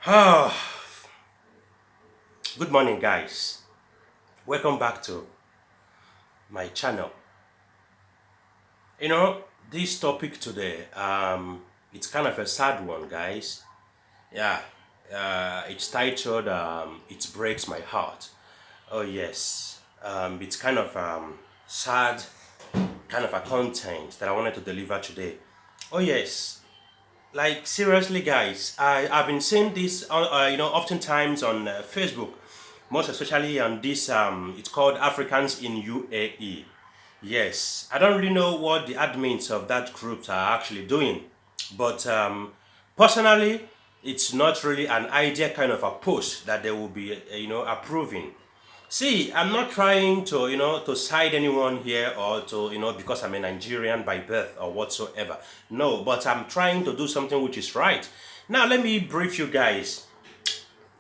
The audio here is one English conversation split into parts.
Ah, good morning, guys. Welcome back to my channel. You know, this topic today, it's kind of a sad one, guys. Yeah, it's titled "It Breaks My Heart." Oh yes, it's kind of sad, kind of a content that I wanted to deliver today. Oh yes, like seriously, guys, I've been seeing this, oftentimes on Facebook, most especially on this. It's called Africans in UAE. Yes, I don't really know what the admins of that group are actually doing, but personally, it's not really an idea kind of a post that they will be, approving. See, I'm not trying to, to side anyone here or to, because I'm a Nigerian by birth or whatsoever. No, but I'm trying to do something which is right. Now, let me brief you guys.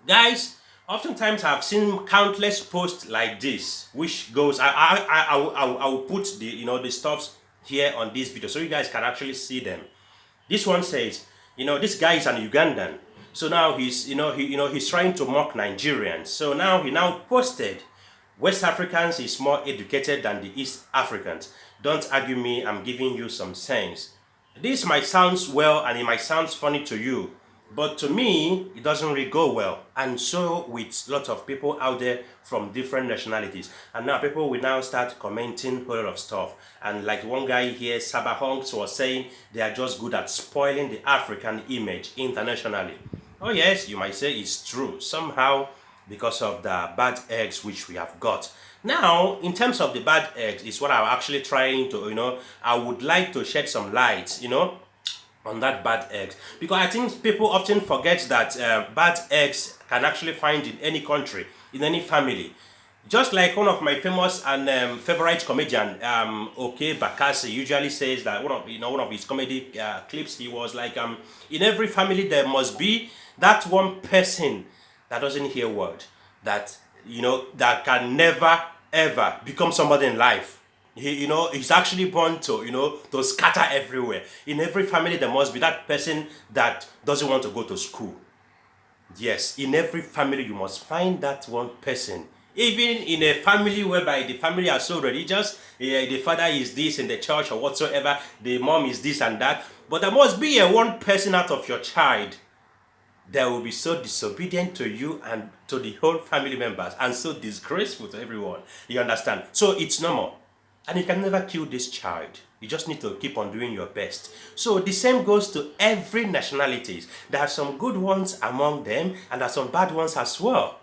Guys, oftentimes I've seen countless posts like this, which goes, I will put the, the stuffs here on this video so you guys can actually see them. This one says, this guy is an Ugandan. So now he's, he's trying to mock Nigerians. So now he now posted, West Africans is more educated than the East Africans. Don't argue me, I'm giving you some sense. This might sound well and it might sound funny to you, but to me, it doesn't really go well. And so with lots of people out there from different nationalities. And now people will now start commenting a whole lot of stuff. And like one guy here, Sabahongs, was saying they are just good at spoiling the African image internationally. Oh yes, you might say it's true. Somehow, because of the bad eggs which we have got. Now, in terms of the bad eggs, is what I'm actually trying to, I would like to shed some light, on that bad eggs, because I think people often forget that bad eggs can actually find in any country, in any family. Just like one of my famous and favorite comedian, OK Bakassi, usually says that one of his comedy clips, he was like, in every family there must be that one person that doesn't hear word, that that can never ever become somebody in life. He's actually born to, to scatter everywhere. In every family, there must be that person that doesn't want to go to school. Yes, in every family, you must find that one person. Even in a family whereby the family are so religious, the father is this in the church or whatsoever, the mom is this and that. But there must be a one person out of your child that will be so disobedient to you and to the whole family members and so disgraceful to everyone. You understand? So it's normal. And you can never kill this child. You just need to keep on doing your best. So the same goes to every nationalities. There are some good ones among them and there are some bad ones as well.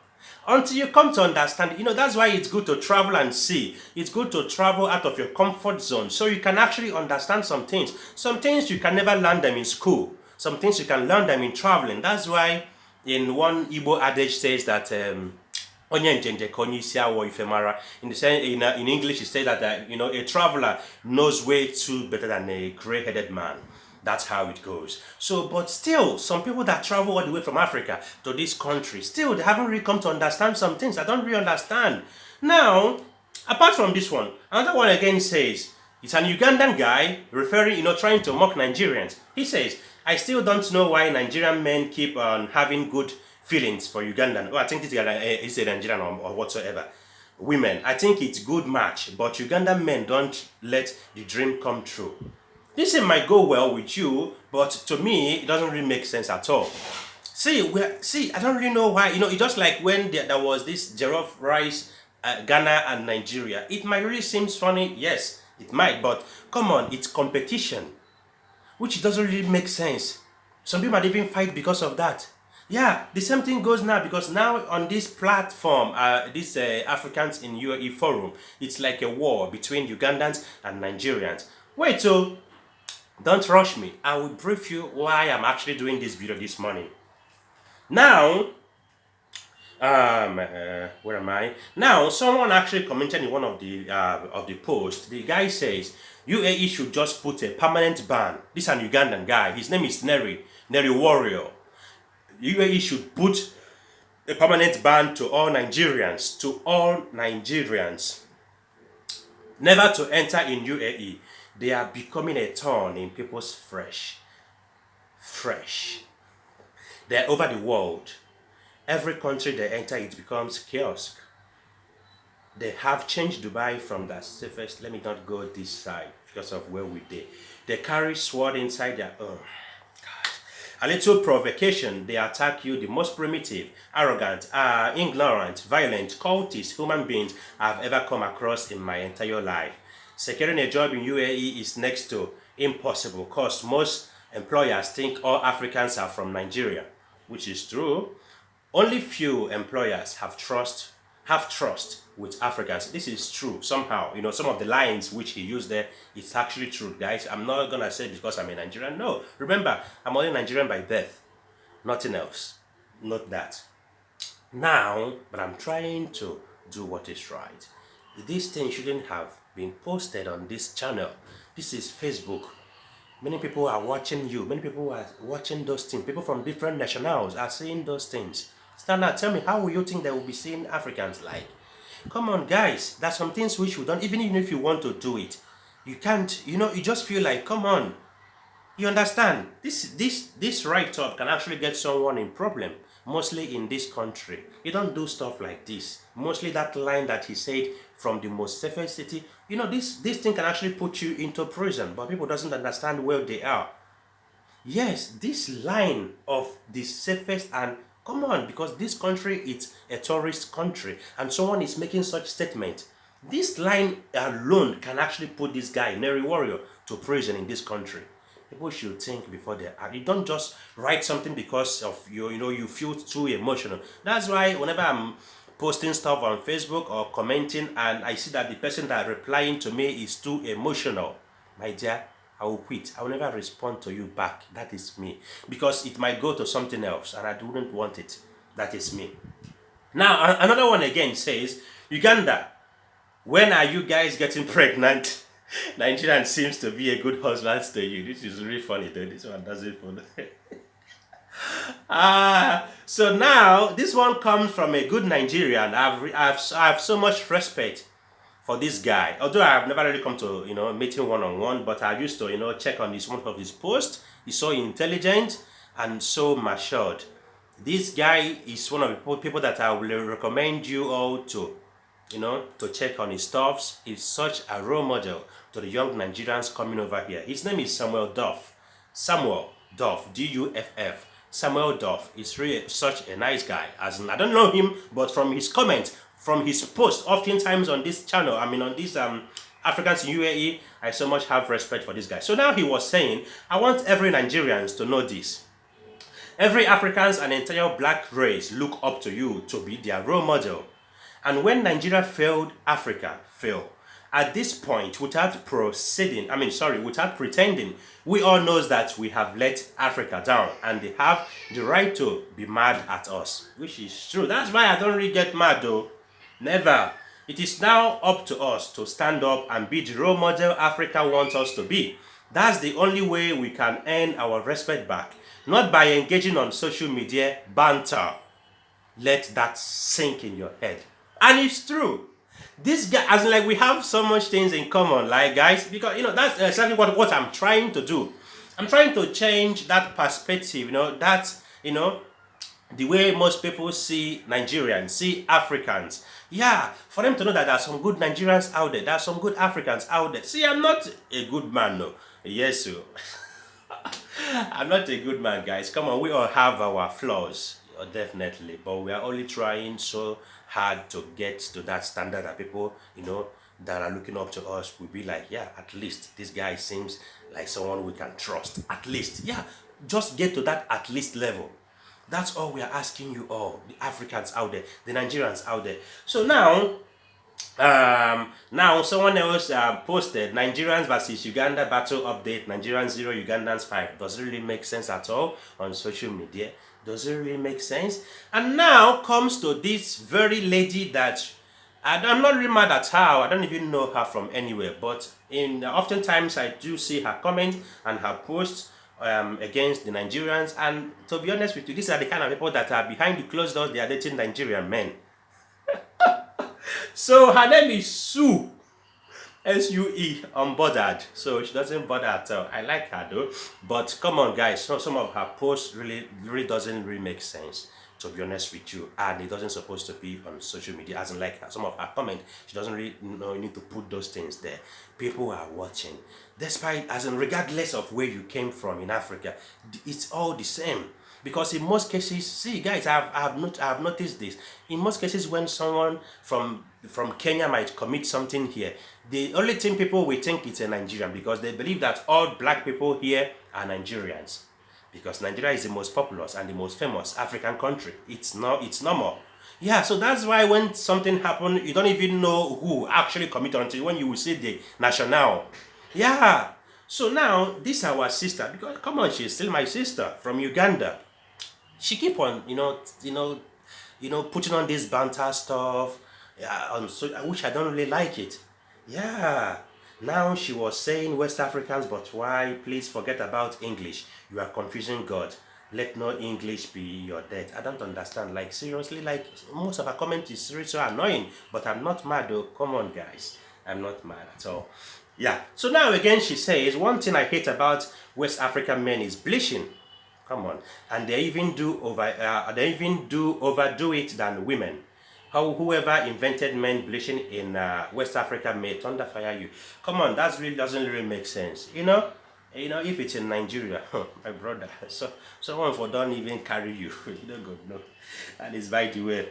Until you come to understand, that's why it's good to travel and see. It's good to travel out of your comfort zone so you can actually understand some things. Some things you can never learn them in school. Some things you can learn them in traveling. That's why in one Igbo adage says that onye njenje ka onye isi awọ ife mara. In English it says that a traveler knows way too better than a gray-headed man. That's how it goes. So, but still, some people that travel all the way from Africa to this country, still they haven't really come to understand some things. I don't really understand. Now, apart from this one, another one again says, it's an Ugandan guy referring, trying to mock Nigerians. He says, I still don't know why Nigerian men keep on having good feelings for Ugandan. Oh, I think it's a Nigerian or whatsoever. Women, I think it's good match, but Ugandan men don't let the dream come true. This thing might go well with you, but to me, it doesn't really make sense at all. See, I don't really know why. It's just like when there was this jollof rice, Ghana and Nigeria. It might really seem funny, yes, it might, but come on, it's competition, which doesn't really make sense. Some people might even fight because of that. Yeah, the same thing goes now because now on this platform, this Africans in UAE forum, it's like a war between Ugandans and Nigerians. Wait, so don't rush me. I will brief you why I'm actually doing this video this morning. Now, where am I? Now, someone actually commented in one of the posts. The guy says UAE should just put a permanent ban. This is an Ugandan guy. His name is Neri Warrior. UAE should put a permanent ban to all Nigerians, never to enter in UAE. They are becoming a thorn in people's flesh. They're over the world. Every country they enter, it becomes chaos. They have changed Dubai from the safest. Let me not go this side because of where we did. They carry sword inside their own. A little provocation, they attack you, the most primitive, arrogant, ignorant, violent, cultist human beings I've ever come across in my entire life. Securing a job in UAE is next to impossible because most employers think all Africans are from Nigeria, which is true. Only few employers have trust with Africans. This is true somehow. Some of the lines which he used there, it's actually true, guys. I'm not gonna say because I'm a Nigerian. No, remember, I'm only Nigerian by birth, nothing else. Not that. Now, but I'm trying to do what is right. This thing shouldn't have been posted on this channel. This is Facebook. Many people are watching you. Many people are watching those things. People from different nationals are seeing those things. Stand up, tell me, how will you think they will be seeing Africans like? Come on, guys. There's some things which we don't, even if you want to do it, you can't, you just feel like, come on. You understand? This write-up can actually get someone in problem, mostly in this country. You don't do stuff like this. Mostly that line that he said from the most safest city, this thing can actually put you into prison, but people doesn't understand where they are. Yes, this line of the safest, and come on, because this country is a tourist country and someone is making such statement. This line alone can actually put this guy, Neri Warrior, to prison in this country. People should think before they act. You don't just write something because of you feel too emotional. That's why whenever I'm posting stuff on Facebook or commenting and I see that the person that replying to me is too emotional, my dear, I will quit. I will never respond to you back. That is me. Because it might go to something else and I wouldn't want it. That is me. Now, another one again says, Uganda, when are you guys getting pregnant? Nigerian seems to be a good husband to you. This is really funny though. This one doesn't follow. So now this one comes from a good Nigerian. I have so much respect for this guy. Although I have never really come to meet him one-on-one, but I used to check on one of his posts. He's so intelligent and so matured. This guy is one of the people that I will recommend you all to to check on his stuffs. He's such a role model to the young Nigerians coming over here. His name is Samuel Duff. Samuel Duff, Duff. Samuel Duff is really such a nice guy. As in, I don't know him, but from his comments, from his posts, oftentimes on this channel, on this Africans in UAE, I so much have respect for this guy. So now he was saying, I want every Nigerians to know this. Every Africans and entire black race look up to you to be their role model. And when Nigeria failed, Africa failed. At this point, without pretending, we all know that we have let Africa down and they have the right to be mad at us, which is true. That's why I don't really get mad though. Never. It is now up to us to stand up and be the role model Africa wants us to be. That's the only way we can earn our respect back. Not by engaging on social media banter. Let that sink in your head. And it's true. This guy, as in, like, we have so much things in common, like, guys, because that's exactly what I'm trying to do. I'm trying to change that perspective, the way most people see Nigerians, see Africans. Yeah, for them to know that there are some good Nigerians out there, there are some good Africans out there. See, I'm not a good man, no. Yes, sir. I'm not a good man, guys. Come on, we all have our flaws, definitely, but we are only trying so hard to get to that standard that people, that are looking up to us will be like, yeah, at least this guy seems like someone we can trust. At least, yeah, just get to that at least level. That's all we are asking you all, the Africans out there, the Nigerians out there. So now someone else posted Nigerians versus Uganda battle update, Nigerians 0, Ugandans 5. Does it really make sense at all on social media? Does it really make sense? And now comes to this very lady that I'm not really mad at her. I don't even know her from anywhere, but oftentimes I do see her comment and her posts against the Nigerians, and to be honest with you, these are the kind of people that are behind the closed doors. They are dating Nigerian men. So her name is Sue. SUE, unbothered. So she doesn't bother at all. I like her though. But come on, guys. So some of her posts really doesn't really make sense, to be honest with you, and it doesn't supposed to be on social media. As in, like some of her comment, she doesn't really need to put those things there. People are watching, despite, as in, regardless of where you came from in Africa, it's all the same. Because in most cases, see guys, I've noticed this. In most cases, when someone from Kenya might commit something here, the only thing people will think it's a Nigerian, because they believe that all black people here are Nigerians. Because Nigeria is the most populous and the most famous African country. It's normal. Yeah, so that's why when something happens, you don't even know who actually committed until when you will see the national. Yeah. So now this our sister, because come on, she's still my sister from Uganda. She keep on, putting on this banter stuff, yeah, which I don't really like it. Yeah. Now she was saying West Africans, but why? Please forget about English. You are confusing God. Let no English be your death. I don't understand. Like seriously, like most of her comment is really so annoying. But I'm not mad though. Come on, guys. I'm not mad at all. Yeah. So now again, she says one thing I hate about West African men is bleaching. Come on, and they even do overdo it than women. How whoever invented men bleaching in West Africa may thunder fire you. Come on, that really doesn't really make sense. If it's in Nigeria, my brother, so someone for don't even carry you. You don't go no. And it's by the way.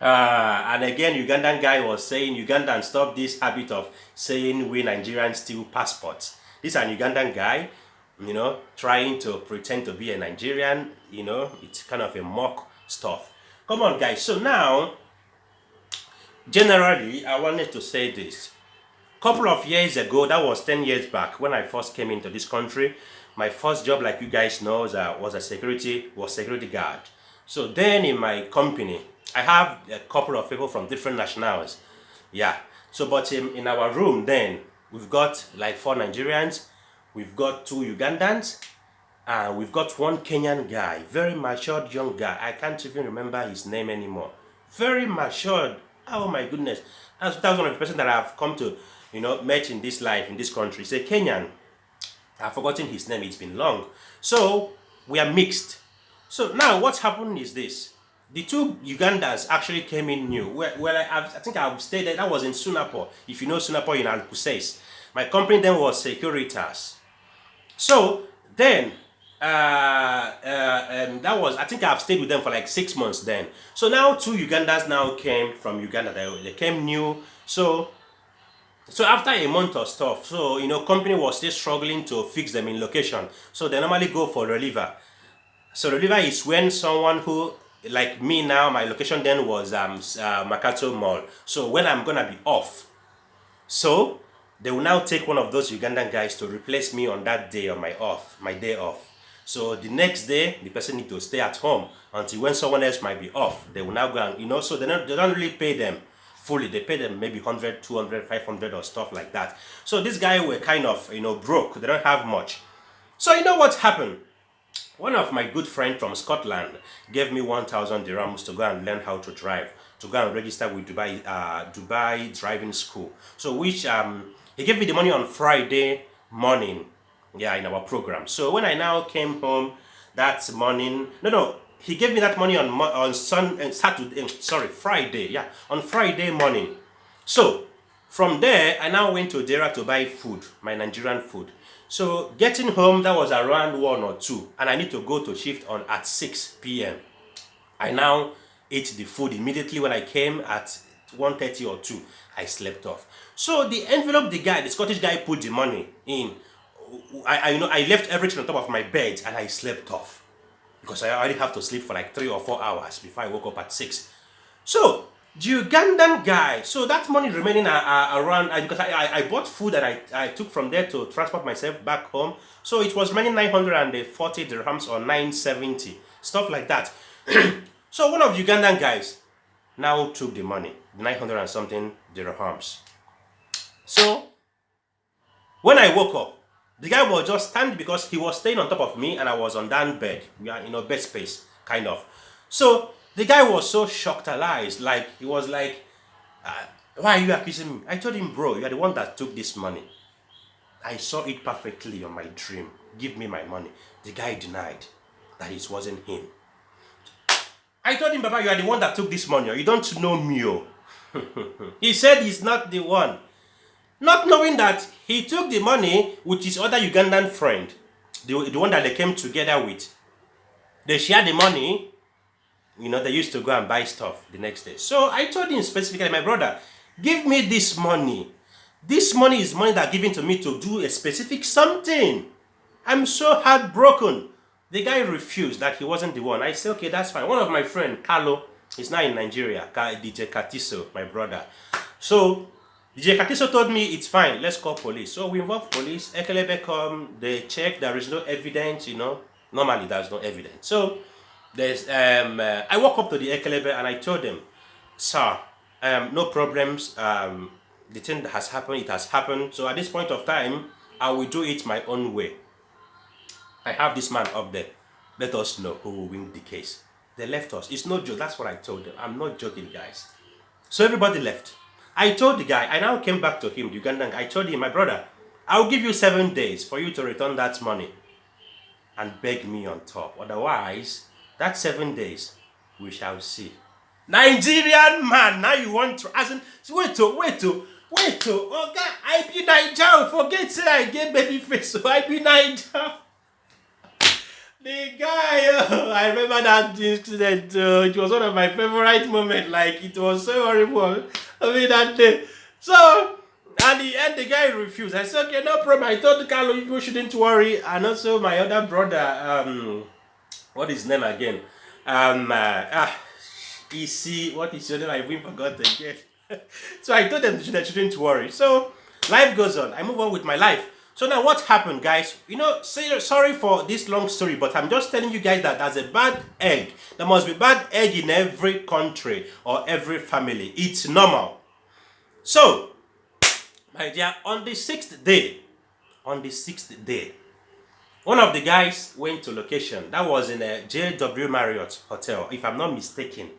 And again, Ugandan guy was saying, Ugandan stop this habit of saying we Nigerians steal passports. This is an Ugandan guy, trying to pretend to be a Nigerian. It's kind of a mock stuff. Come on, guys. So now, generally, I wanted to say this. Couple of years ago, that was 10 years back, when I first came into this country, my first job, like you guys know, was security guard. So then in my company, I have a couple of people from different nationalities. Yeah. So, but in our room then, we've got like 4 Nigerians, we've got 2 Ugandans, and we've got 1 Kenyan guy, very matured young guy. I can't even remember his name anymore. Very matured. Oh my goodness. That's one of the person that I've come to, met in this life, in this country. He's a Kenyan. I've forgotten his name. It's been long. So we are mixed. So now what's happened is this. The 2 Ugandans actually came in new. I think I've stayed there. That was in Sunapo. If you know Sunapo in Alkuseis. My company then was Securitas. So then, that was, I think I've stayed with them for like 6 months then. So now 2 Ugandans now came from Uganda. They came new. So after a month of stuff, company was still struggling to fix them in location. So they normally go for reliever. So reliever is when someone who, like me now, my location then was Makato Mall. So when I'm gonna be off, so they will now take one of those Ugandan guys to replace me on that day on my day off. So the next day, the person need to stay at home until when someone else might be off. They will now go and, so they don't really pay them fully. They pay them maybe 100, 200, 500 or stuff like that. So this guy were kind of, broke. They don't have much. So you know what happened? One of my good friends from Scotland gave me 1,000 dirhams to go and learn how to drive, to go and register with Dubai driving school. So which he gave me the money on Friday morning, yeah, in our program. So when I now came home that morning, he gave me that money on Friday, yeah, on Friday morning. So from there, I now went to Dera to buy food, my Nigerian food. So getting home, that was around 1 or 2, and I need to go to shift at 6 p.m. I now ate the food immediately. When I came at 1:30 or 2, I slept off. So the envelope the Scottish guy put the money in, I left everything on top of my bed and I slept off. Because I already have to sleep for like 3 or 4 hours before I woke up at 6. So the Ugandan guy, so that money remaining around, because I bought food that I took from there to transport myself back home. So it was remaining 940 dirhams or 970, stuff like that. So one of the Ugandan guys now took the money, 900 and something dirhams. So when I woke up, the guy was just standing because he was staying on top of me and I was on down bed. We are, bed space, kind of. So the guy was so shocked, like he was like, Why are you accusing me? I told him, bro, you are the one that took this money. I saw it perfectly on my dream. Give me my money. The guy denied that it wasn't him. I told him, Baba, you are the one that took this money. You don't know me. Oh. He said he's not the one. Not knowing that he took the money with his other Ugandan friend, the one that they came together with. They shared the money. They used to go and buy stuff the next day. So I told him specifically, my brother, give me this money. This money is money that given to me to do a specific something. I'm so heartbroken. The guy refused that he wasn't the one. I said, okay, that's fine. One of my friends, Carlo, is now in Nigeria, DJ Katiso, my brother. So DJ Katiso told me it's fine, let's call police. So we involved police, Ekelebe come, they check, there is no evidence, Normally there's no evidence. So there's I walk up to the Ekelebe and I told them, sir, no problems. The thing that has happened, it has happened. So at this point of time, I will do it my own way. I have this man up there. Let us know who will win the case. They left us. It's no joke. That's what I told them. I'm not joking, guys. So everybody left. I told the guy, I now came back to him, the Ugandan guy. I told him, my brother, I'll give you 7 days for you to return that money and beg me on top. Otherwise, that 7 days, we shall see. Nigerian man, now you want to ask him, wait, oh God, I be Niger, forget say I get baby face, so I be Niger. The guy, I remember that incident, it was one of my favorite moments, like it was so horrible, that day. So, at the end, the guy refused. I said, okay, no problem. I told Carlo, you shouldn't worry. And also my other brother, what is his name again? EC, what is your name? I even forgot again. So I told them they shouldn't worry. So life goes on. I move on with my life. So now what happened, guys? Sorry for this long story, but I'm just telling you guys that there's a bad egg. There must be bad egg in every country or every family. It's normal. So, my dear, on the sixth day, one of the guys went to location. That was in a JW Marriott hotel, if I'm not mistaken.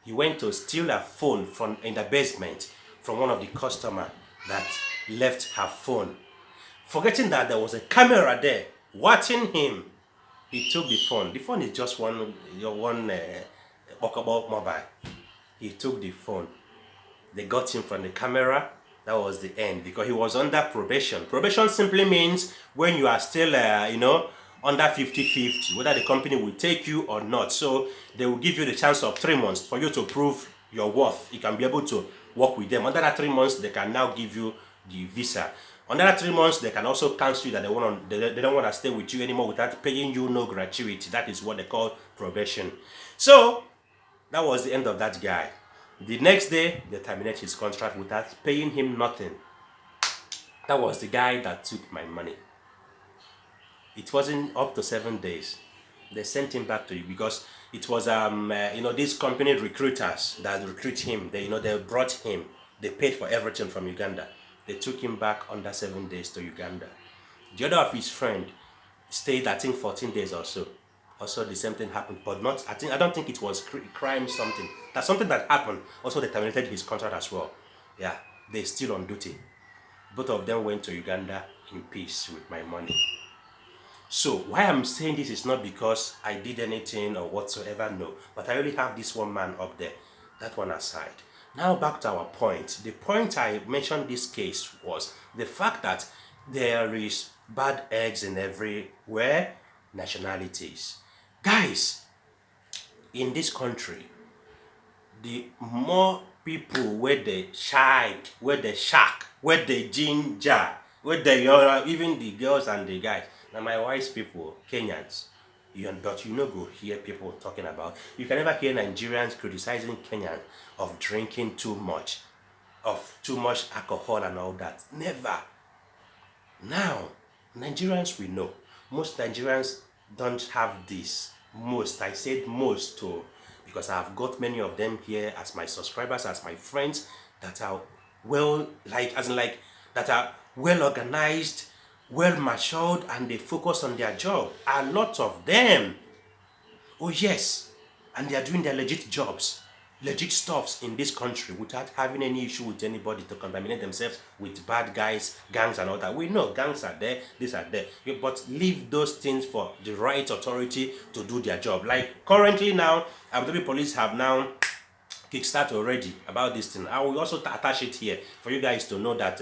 He went to steal a phone in the basement from one of the customers that left her phone. Forgetting that there was a camera there watching him, he took the phone. The phone is just one walkable mobile. He took the phone. They got him from the camera. That was the end because he was under probation. Probation simply means when you are still, under 50-50, whether the company will take you or not. So they will give you the chance of 3 months for you to prove your worth. You can be able to work with them. Under that 3 months, they can now give you the visa. Under that 3 months, they can also cancel you that they don't want to stay with you anymore without paying you no gratuity. That is what they call probation. So that was the end of that guy. The next day, they terminated his contract without paying him nothing. That was the guy that took my money. It wasn't up to 7 days. They sent him back to you because it was these company recruiters that recruit him. They brought him. They paid for everything from Uganda. They took him back under 7 days to Uganda. The other of his friend stayed, I think, 14 days or so. Also, the same thing happened, but I don't think it was crime something. That's something that happened. Also, they terminated his contract as well. Yeah, they're still on duty. Both of them went to Uganda in peace with my money. So, why I'm saying this is not because I did anything or whatsoever, no. But I only have this one man up there. That one aside. Now back to our point. The point I mentioned this case was the fact that there is bad eggs in everywhere, nationalities. Guys, in this country, the more people where they shy, where they shark, where they ginger, where they even the girls and the guys. Now my wise people, Kenyans, but you go hear people talking about. You can never hear Nigerians criticizing Kenyans of drinking too much alcohol and all that. Never. Now, Nigerians we know. Most Nigerians don't have this. Most, I said most too, because I've got many of them here as my subscribers, as my friends that are that are well organized, well matured, and they focus on their job. A lot of them. Oh yes, and they are doing their legit jobs. legit stuffs in this country without having any issue with anybody to contaminate themselves with bad guys, gangs and all that. We know gangs are there, these are there. But leave those things for the right authority to do their job. Like currently now, Abu Dhabi police have now kickstart already about this thing. I will also attach it here for you guys to know that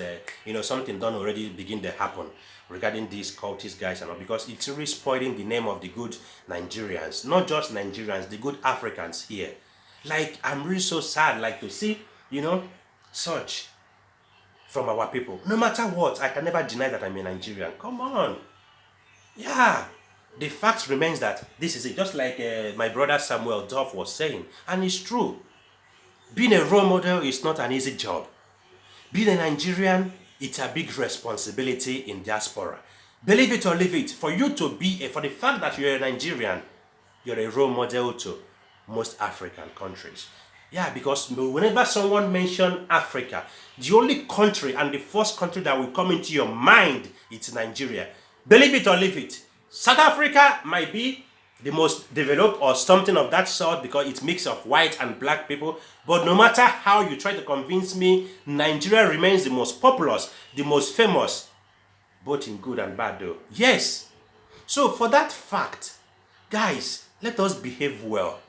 something done already begin to happen regarding these cultist guys and all, because it's really spoiling the name of the good Nigerians, not just Nigerians, the good Africans here. Like, I'm really so sad, like, to see, such from our people. No matter what, I can never deny that I'm a Nigerian. Come on. Yeah. The fact remains that this is it. Just like my brother Samuel Duff was saying. And it's true. Being a role model is not an easy job. Being a Nigerian, it's a big responsibility in diaspora. Believe it or leave it, for you to be, for the fact that you're a Nigerian, you're a role model to most African countries. Yeah, because whenever someone mentions Africa, the only country and the first country that will come into your mind is Nigeria. Believe it or leave it. South Africa might be the most developed or something of that sort because it's a mix of white and black people. But no matter how you try to convince me, Nigeria remains the most populous, the most famous, both in good and bad though. Yes. So for that fact, guys, let us behave well.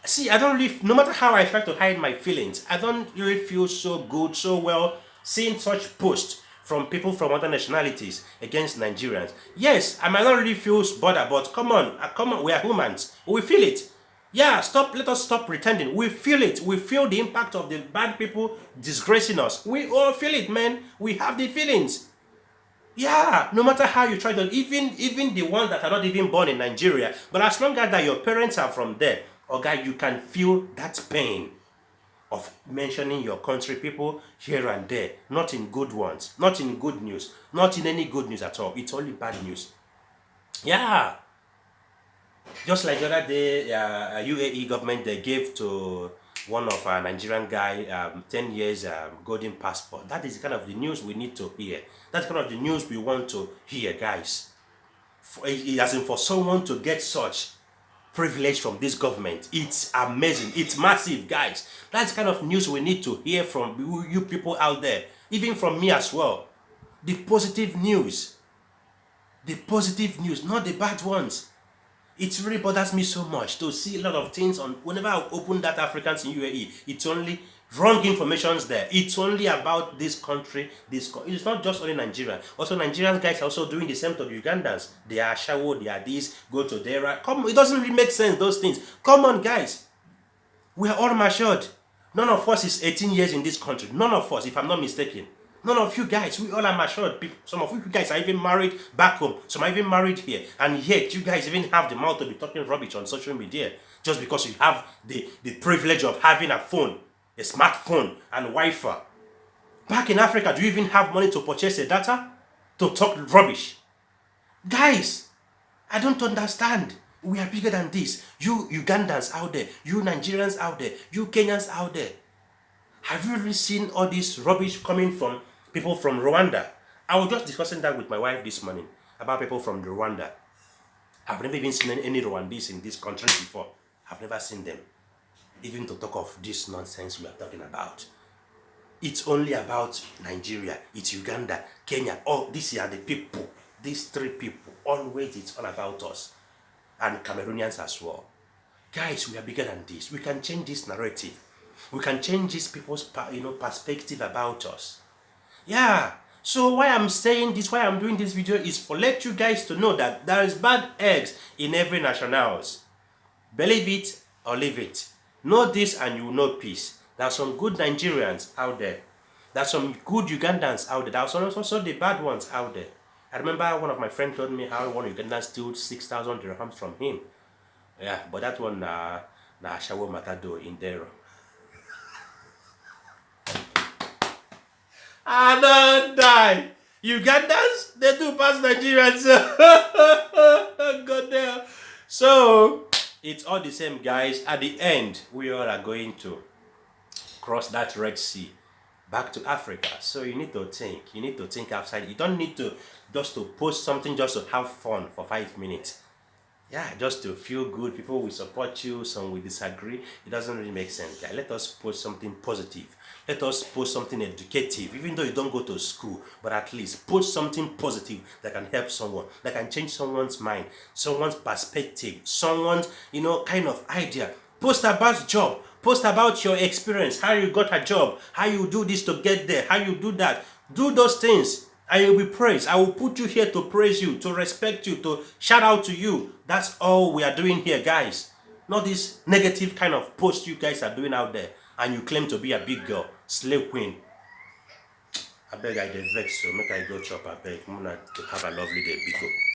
See, I don't really, no matter how I try to hide my feelings, I don't really feel so good, so well seeing such posts from people from other nationalities against Nigerians. Yes, I might not really feel bothered, but come on, we are humans. We feel it. Yeah, let us stop pretending. We feel it. We feel the impact of the bad people disgracing us. We all feel it, man. We have the feelings. Yeah, no matter how you try to, even the ones that are not even born in Nigeria, but as long as that your parents are from there, okay, you can feel that pain of mentioning your country people here and there, not in good ones, not in good news, not in any good news at all. It's only bad news. Yeah. Just like the other day, UAE government, they gave to one of our Nigerian guy 10 years golden passport. That is kind of the news we need to hear. That's kind of the news we want to hear, guys. As in for someone to get such privilege from this government, it's amazing, it's massive, guys. That's the kind of news we need to hear from you people out there, even from me as well. The positive news, not the bad ones. It really bothers me so much to see a lot of things on whenever I open that Africans in UAE. It's only wrong informations there. It's only about this country. It's not just only Nigeria. Also, Nigerian guys are also doing the same to the Ugandans. They are Shawo, they are this, go to Dera. Come, it doesn't really make sense, those things. Come on, guys. We are all matured. None of us is 18 years in this country. None of us, if I'm not mistaken. None of you guys, we all are matured. Some of you guys are even married back home. Some are even married here. And yet, you guys even have the mouth to be talking rubbish on social media. Just because you have the privilege of having a phone, a smartphone, and Wi-Fi. Back in Africa, do you even have money to purchase a data? To talk rubbish? Guys, I don't understand. We are bigger than this. You Ugandans out there, you Nigerians out there, you Kenyans out there. Have you really seen all this rubbish coming from people from Rwanda? I was just discussing that with my wife this morning about people from Rwanda. I've never even seen any Rwandese in this country before. I've never seen them. Even to talk of this nonsense we are talking about. It's only about Nigeria, it's Uganda, Kenya. Oh, these are the people. These three people. Always it's all about us. And Cameroonians as well. Guys, we are bigger than this. We can change this narrative. We can change these people's perspective about us. Yeah. So why I'm saying this, why I'm doing this video is for let you guys to know that there is bad eggs in every nationals. Believe it or leave it. Know this and you will know peace. There are some good Nigerians out there. There are some good Ugandans out there. There are also the bad ones out there. I remember one of my friends told me how one Ugandan stole 6,000 dirhams from him. Yeah, but that one na Shawo Matado in there. I don't die. Ugandans, they do pass Nigerians. God damn. So, it's all the same, guys. At the end, we all are going to cross that Red Sea back to Africa. So you need to think. You need to think outside. You don't need to just to post something just to have fun for 5 minutes. Yeah, just to feel good. People will support you, some will disagree. It doesn't really make sense, guy. Let us post something positive. Let us post something educative, even though you don't go to school, but at least post something positive that can help someone, that can change someone's mind, someone's perspective, someone's, kind of idea. Post about job, post about your experience, how you got a job, how you do this to get there, how you do that. Do those things and you'll be praised. I will put you here to praise you, to respect you, to shout out to you. That's all we are doing here, guys. Not this negative kind of post you guys are doing out there and you claim to be a big girl, slave queen. I beg I dey vex, so make I go chop. I beg. Muna have a lovely day, Biko.